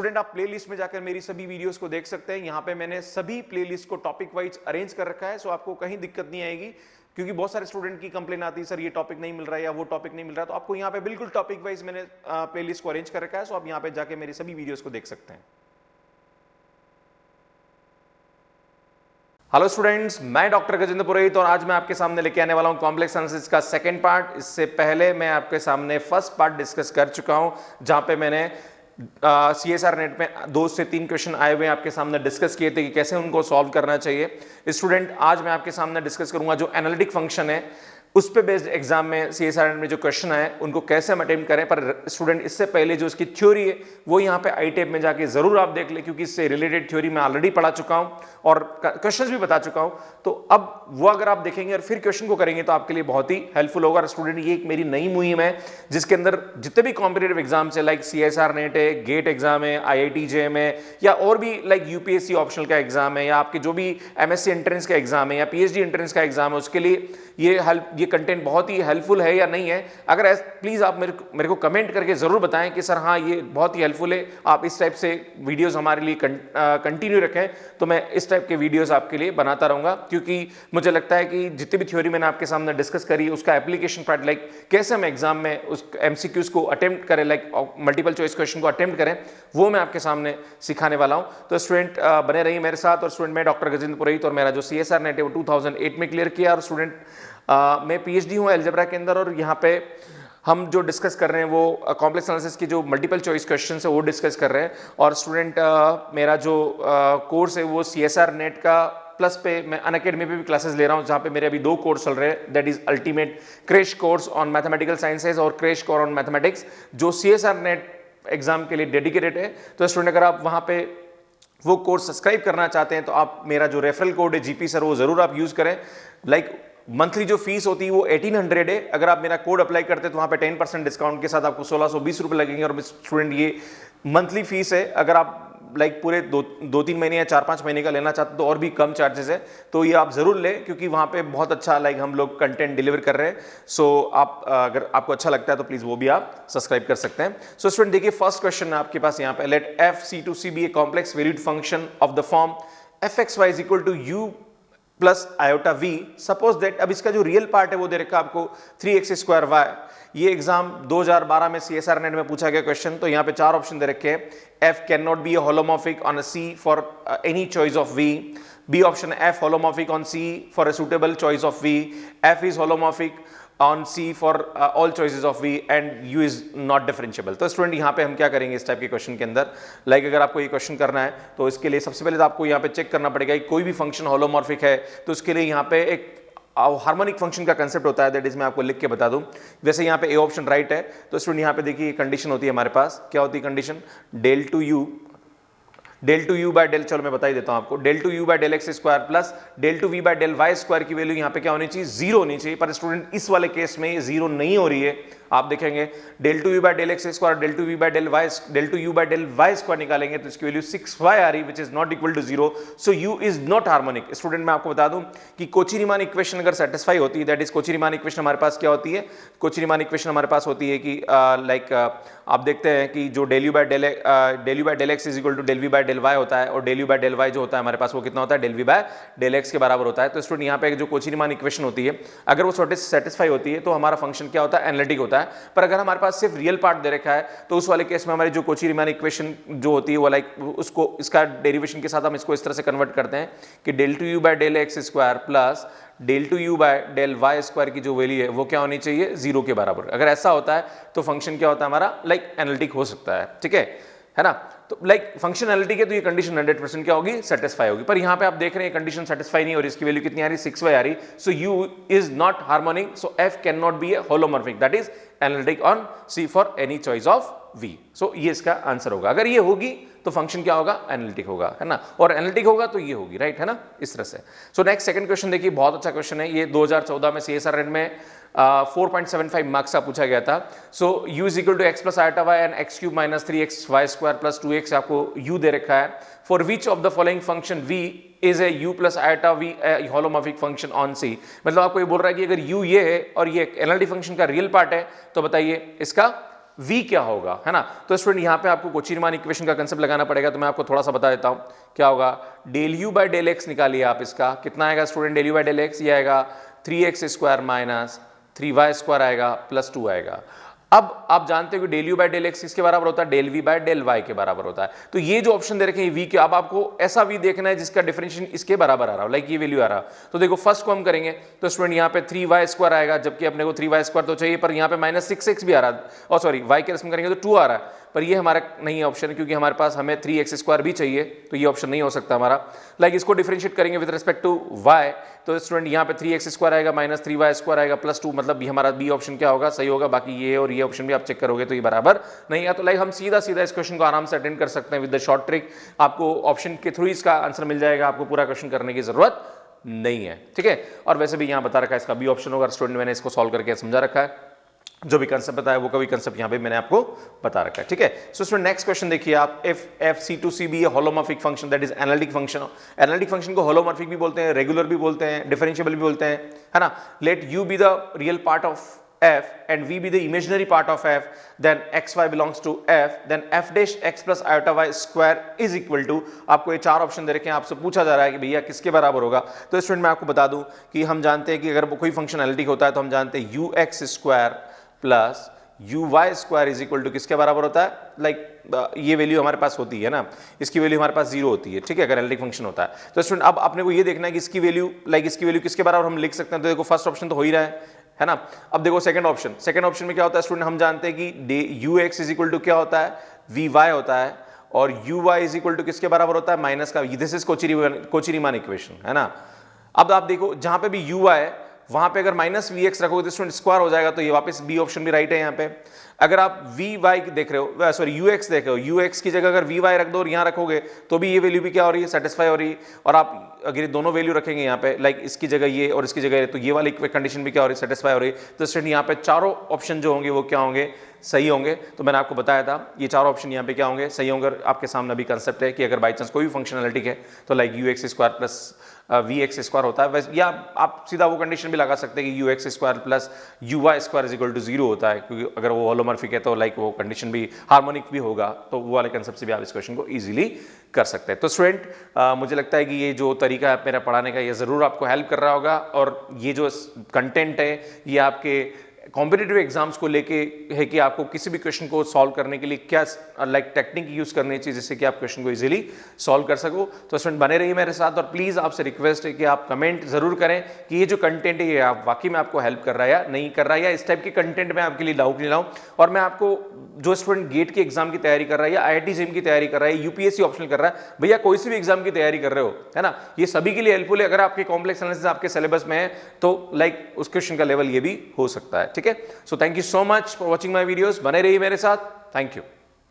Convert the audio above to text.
Student आप playlist में जाकर मेरी सभी वीडियोस को देख सकते हैं। यहाँ पे मैंने सभी प्लेलिस्ट को टॉपिक वाइज अरेंज कर रखा है, सो आपको कहीं दिक्कत नहीं आएगी, क्योंकि बहुत सारे स्टूडेंट की कंप्लेन आती है सर ये टॉपिक नहीं मिल रहा है या वो टॉपिक नहीं मिल रहा है। तो आपको यहाँ पे बिल्कुल टॉपिक वाइज मैंने प्लेलिस्ट को अरेंज कर रखा है, सो आप यहाँ पे जाके मेरी सभी वीडियोस को देख सकते हैं। हेलो स्टूडेंट्स, मैं डॉक्टर गजेंद्र पुरोहित और आज मैं आपके सामने लेके आने वाला हूं कॉम्प्लेक्स एनालिसिस का सेकंड पार्ट। इससे पहले मैं आपके सामने फर्स्ट पार्ट डिस्कस कर चुका हूं, जहां पे मैंने CSR नेट में 2 से 3 क्वेश्चन आए हुए आपके सामने डिस्कस किए थे कि कैसे उनको सॉल्व करना चाहिए। स्टूडेंट आज मैं आपके सामने डिस्कस करूंगा जो एनालिटिक फंक्शन है उस पे बेस्ड एग्जाम में CSR नेट में जो क्वेश्चन आए उनको कैसे हम अटेम्प्ट करें। पर स्टूडेंट इससे पहले जो इसकी थ्योरी है वो यहाँ पे आई टेप में जाके जरूर आप देख ले, क्योंकि इससे रिलेटेड थ्योरी मैं ऑलरेडी पढ़ा चुका हूँ और क्वेश्चंस भी बता चुका हूँ। तो अब वो अगर आप देखेंगे और फिर क्वेश्चन को करेंगे तो आपके लिए बहुत ही हेल्पफुल होगा। स्टूडेंट ये एक मेरी नई मुहिम है जिसके अंदर जितने भी कॉम्पिटेटिव एग्जाम्स है, लाइक CSR नेट है, गेट एग्जाम है, IIT JM है, या और भी लाइक UPSC ऑप्शनल का एग्जाम है, या आपके जो भी MSc एंट्रेंस का एग्जाम है या PhD एंट्रेंस का एग्जाम है, उसके लिए ये कंटेंट बहुत ही हेल्पफुल है या नहीं है। अगर प्लीज आप मेरे को कमेंट करके जरूर बताएं कि सर हाँ ये बहुत ही हेल्पफुल है, आप इस टाइप से वीडियोस हमारे लिए कंटिन्यू रखें, तो मैं इस टाइप के वीडियोस आपके लिए बनाता रहूंगा। क्योंकि मुझे लगता है कि जितनी भी थ्योरी मैंने आपके सामने डिस्कस करी उसका एप्लीकेशन पार्ट, लाइक कैसे हम एग्जाम में उस MCQs को अटेम्प्ट करें, लाइक मल्टीपल चॉइस क्वेश्चन को अटेम्प्ट करें, वो मैं आपके सामने सिखाने वाला हूं। तो स्टूडेंट बने रहिए मेरे साथ। और स्टूडेंट मैं डॉक्टर गजेंद्र पुरोहित और मेरा जो CSR नेट है वो 2008 में क्लियर किया। और स्टूडेंट मैं PhD हूँ अलजेब्रा के अंदर, और यहाँ पे हम जो डिस्कस कर रहे हैं वो कॉम्प्लेक्स एनालिसिस की जो मल्टीपल चॉइस क्वेश्चन है वो डिस्कस कर रहे हैं। और स्टूडेंट मेरा जो कोर्स है वो CSR नेट का प्लस पे मैं अनअकैडमी पे भी क्लासेस ले रहा हूँ, जहाँ पे मेरे अभी 2 कोर्स चल रहे हैं, that is ultimate crash course on mathematical sciences और क्रैश कोर्स ऑन मैथमेटिक्स, जो CSR नेट एग्जाम के लिए डेडिकेटेड है। तो स्टूडेंट अगर आप वहाँ पे वो कोर्स सब्सक्राइब करना चाहते हैं तो आप मेरा जो रेफरल कोड है GP सर वो जरूर आप यूज करें। लाइक मंथली जो फीस होती है वो 1800 है। अगर आप मेरा कोड अप्लाई करते हैं तो वहाँ पे 10% डिस्काउंट के साथ आपको 1620 रुपये लगेंगे। और स्टूडेंट ये मंथली फीस है, अगर आप लाइक पूरे 2-3 महीने या 4-5 महीने का लेना चाहते हैं तो और भी कम चार्जेस है, तो ये आप जरूर लें, क्योंकि वहाँ पे बहुत अच्छा लाइक हम लोग कंटेंट डिलीवर कर रहे हैं। सो आप अगर आपको अच्छा लगता है तो प्लीज वो भी आप सब्सक्राइब कर सकते हैं। सो स्टूडेंट देखिए फर्स्ट क्वेश्चन है आपके पास यहाँ पे, let f(c)(2)(c) be a complex valued function of the form fxy is equal to u plus iota v। Suppose that, अब इसका जो रियल पार्ट है वो दे रखा आपको 3x²y। ये एग्जाम 2012 में CSR नेट में पूछा गया क्वेश्चन। तो यहाँ पे 4 ऑप्शन दे रखे हैं। F can not B a holomorphic on a C for any choice of V. B option F holomorphic on C for a suitable choice of V. F is holomorphic on C for all choices of V and U is not differentiable। तो student यहाँ पे हम क्या करेंगे इस type के question के अंदर, लाइक अगर आपको ये क्वेश्चन करना है तो इसके लिए सबसे पहले तो आपको यहाँ पे चेक करना पड़ेगा कि कोई भी फंक्शन होलोमॉर्फिक है। तो उसके लिए यहाँ पे एक हार्मोनिक फंक्शन का कंसेप्ट होता है, दैट इज मैं आपको लिख के बता दूं। वैसे यहाँ पे ए ऑप्शन राइट है, तो स्टूडेंट यहाँ पे देखिए कंडीशन होती है हमारे पास, क्या होती है condition, del two u by del, चलो मैं बता ही देता हूं आपको, del two u by del x square plus del two v by del y square की वैल्यू यहाँ पे क्या होनी चाहिए, 0 होनी चाहिए। पर स्टूडेंट इस वाले केस में 0 नहीं हो रही है। आप देखेंगे del two u by del x square del two v by del y, del two u by del y square निकालेंगे तो इसकी वैल्यू 6y आ रही, which is not equal to 0। So u is not harmonic. Student मैं आपको बता दूं कि कोची-रीमान इक्वेशन अगर सेटिस्फाई होती है, दैट इज कोची-रीमान इक्वेशन हमारे पास क्या होती है, कोची-रीमान इक्वेशन हमारे पास होती है कि लाइक आप देखते हैं कि जो del u by del x is equal to del v by del y होता है, और del u by del y जो होता है हमारे पास वो कितना होता है, del v by del x के बराबर होता है। तो स्टूडेंट यहाँ पे जो कोची-रीमान इक्वेशन होती है अगर वो सेटिस्फाई होती है तो हमारा फंक्शन क्या होता है, एनालिटिक होता है। पर अगर हमारे पास सिर्फ रियल पार्ट दे रखा है तो उस वाले केस में हमारी जो कोची-रीमान इक्वेशन जो होती है वो लाइक उसको इसका डेरिवेशन के साथ हम इसको इस तरह से कन्वर्ट करते हैं कि del two u by del x square plus del two u by del y square की जो वैल्यू है वो क्या होनी चाहिए, 0 के बराबर। अगर ऐसा होता है तो फंक्शन क्या होता है हमारा, लाइक एनालिटिक हो सकता है। ठीक है ना। तो लाइक फंक्शन एनालिटिक है तो ये कंडीशन 100% क्या होगी, सेटिस्फाई होगी। पर यहाँ पे आप देख रहे हैं कंडीशन सेटिस्फाई नहीं हो रही, इसकी वैल्यू कितनी आ रही, 6y आ रही। So u is not harmonic, so f can not be a holomorphic, that is analytic on C for any choice of V। So ये इसका आंसर होगा। अगर ये होगी तो फंक्शन क्या होगा, एनालिटिक होगा, है ना। और एनालिटिक होगा तो ये होगी, राइट, है ना, इस तरह से। सो नेक्स्ट सेकंड क्वेश्चन देखिए, बहुत अच्छा क्वेश्चन है ये, 2014 में CSR नेट में 4.75 मार्क्स का पूछा गया था। So u is equal to x plus iota y and x cube minus 3xy square plus 2x आपको u दे रखा है। For which of the following function v is a u plus iota v holomorphic function on C। मतलब आपको ये बोल रहा है कि अगर u ये है और ये एनालिटिक फंक्शन का रियल पार्ट है तो बताइए इसका v क्या होगा, है ना। तो स्टूडेंट यहाँ पे आपको कोची रीमान इक्वेशन का कंसेप्ट लगाना पड़ेगा, तो मैं आपको थोड़ा सा बता देता हूँ क्या होगा। Del u by del x निकालिए आप, इसका कितना आएगा student, del u by del x ये आएगा 3x square minus 3y square आएगा प्लस 2 आएगा। अब आप जानते हो कि del u by del x किसके बराबर होता है, del v by del y के बराबर होता है। तो ये जो ऑप्शन दे रखे हैं वी के, अब आपको ऐसा वी देखना है जिसका डिफरेंशिएशन इसके बराबर आ रहा हो, लाइक ये वैल्यू आ रहा। तो देखो फर्स्ट को हम करेंगे तो स्टूडेंट यहाँ पे 3y स्क्वायर आएगा, जबकि अपने को 3y स्क्वायर तो चाहिए, पर यहाँ पे माइनस 6x भी आ रहा है, और सॉरी y के रस्म करेंगे तो 2 आ रहा है, पर ये हमारा नहीं है ऑप्शन, क्योंकि हमारे पास हमें 3x स्क्वायर भी चाहिए, तो ये ऑप्शन नहीं हो सकता हमारा। लाइक इसको डिफरेंशिएट करेंगे विद रिस्पेक्ट टू y, तो स्टूडेंट यहाँ पे 3x स्क्वायर आएगा माइनस 3y स्क्वायर आएगा प्लस 2, मतलब ये हमारा बी ऑप्शन क्या होगा, सही होगा। बाकी ये और ये ऑप्शन भी आप चेक करोगे तो ये बराबर नहीं है। तो लाइक हम सीधा सीधा इस क्वेश्चन को आराम से अटेंड कर सकते हैं विद द शॉर्ट ट्रिक। आपको ऑप्शन के थ्रू इसका आंसर मिल जाएगा, आपको पूरा क्वेश्चन करने की जरूरत नहीं है, ठीक है। और वैसे भी यहाँ बता रखा है इसका बी ऑप्शन होगा, स्टूडेंट मैंने इसको सॉल्व करके समझा रखा है, जो भी कंसेप्ट बताया वो कभी कंसेप्ट यहाँ पे मैंने आपको बता रखा है, ठीक है। सो स्टूडेंट नेक्स्ट क्वेश्चन देखिए आप, if F C to C be holomorphic function that is analytic function. Analytic function को होलोमॉर्फिक भी बोलते हैं, रेगुलर भी बोलते हैं, डिफरेंशिएबल भी बोलते हैं, है ना। Let you be the real part of f and v be the imaginary part of f, then xy belongs to f, then f dash x plus iota y square is equal to, आपको ये चार option दे रखे हैं, आपसे पूछा जा रहा है कि भैया किसके बराबर होगा। तो स्टूडेंट मैं आपको बता दूं कि हम जानते हैं कि अगर कोई फंक्शन एनालिटिक होता है तो हम जानते हैं u x square plus u y square is equal to किसके बराबर होता है, लाइक ये वैल्यू हमारे पास होती है ना, इसकी वैल्यू हमारे पास 0 होती है, ठीक है, अगर एनालिटिक फंक्शन होता है। तो स्टूडेंट अब अपने को ये देखना है कि इसकी वैल्यू किसके बराबर हम लिख सकते हैं। तो देखो फर्स्ट ऑप्शन तो हो ही रहा है ना। अब देखो सेकंड ऑप्शन में क्या होता है स्टूडेंट, हम जानते हैं कि u x is equal to क्या होता है, वी वाई होता है, और u y is equal to किसके बराबर होता है, माइनस का, this is Cauchy Riemann equation, है ना। अब आप देखो जहां पे भी यू आई है वहां पे अगर माइनस वी एक्स रखोगे तो स्टूडेंट स्क्वायर हो जाएगा, तो ये वापस बी ऑप्शन भी राइट है यहाँ पे। अगर आप वी वाई देख रहे हो, सॉरी यू एक्स देख रहे हो, यू एक्स की जगह अगर वी वाई रख दो और यहाँ रखोगे तो भी ये वैल्यू भी क्या हो रही है, सेटिस्फाई हो रही है। और आप अगर दोनों वैल्यू रखेंगे यहाँ पे, लाइक इसकी जगह ये और इसकी जगह ये, तो ये वाली कंडीशन भी क्या हो रही है, सेटिस्फाई हो रही है। तो स्टूडेंट यहाँ पे चारों ऑप्शन जो होंगे वो क्या होंगे, सही होंगे। तो मैंने आपको बताया था ये चारों ऑप्शन यहाँ पे क्या होंगे, सही होंगे। आपके सामने अभी कंसेप्ट है कि अगर बाई चांस कोई भी फंक्शनलिटी है तो like u x square plus v x square होता है वैसे, या आप सीधा वो कंडीशन भी लगा सकते हैं कि u x square plus u y square is equal to 0 होता है, क्योंकि अगर वो होलोमॉर्फिक है तो लाइक वो कंडीशन भी हार्मोनिक भी होगा, तो वो वाले कंसेप्ट से भी आप इस क्वेश्चन को इजीली कर सकते हैं। तो स्टूडेंट मुझे लगता है कि ये जो तरीका है मेरा पढ़ाने का ये ज़रूर आपको हेल्प कर रहा होगा, और ये जो कंटेंट है ये आपके कॉम्पिटिटिव एग्जाम्स को लेके है कि आपको किसी भी क्वेश्चन को सॉल्व करने के लिए क्या लाइक टेक्निक यूज करनी चाहिए जिससे कि आप क्वेश्चन को इजीली सॉल्व कर सको। तो स्टूडेंट बने रहिए मेरे साथ, और प्लीज आपसे रिक्वेस्ट है कि आप कमेंट जरूर करें कि ये जो कंटेंट है ये आप वाकई में आपको हेल्प कर रहा है या नहीं कर रहा है, या इस टाइप के कंटेंट में आपके लिए लाऊं कि नहीं लाऊं। और मैं आपको जो स्टूडेंट गेट के एग्जाम की तैयारी कर रहा है या IIT जेईई की तैयारी कर रहा है, यूपीएससी ऑप्शनल कर रहा है, भैया कोई सी भी एग्जाम की तैयारी कर रहे हो, है ना, ये सभी के लिए हेल्पफुल है। अगर आपके कॉम्प्लेक्स एनालिसिस आपके सिलेबस में है तो लाइक उस क्वेश्चन का लेवल ये भी हो सकता है, ठीक है। So thank you so much for watching my videos, बने रहिए मेरे साथ, थैंक यू।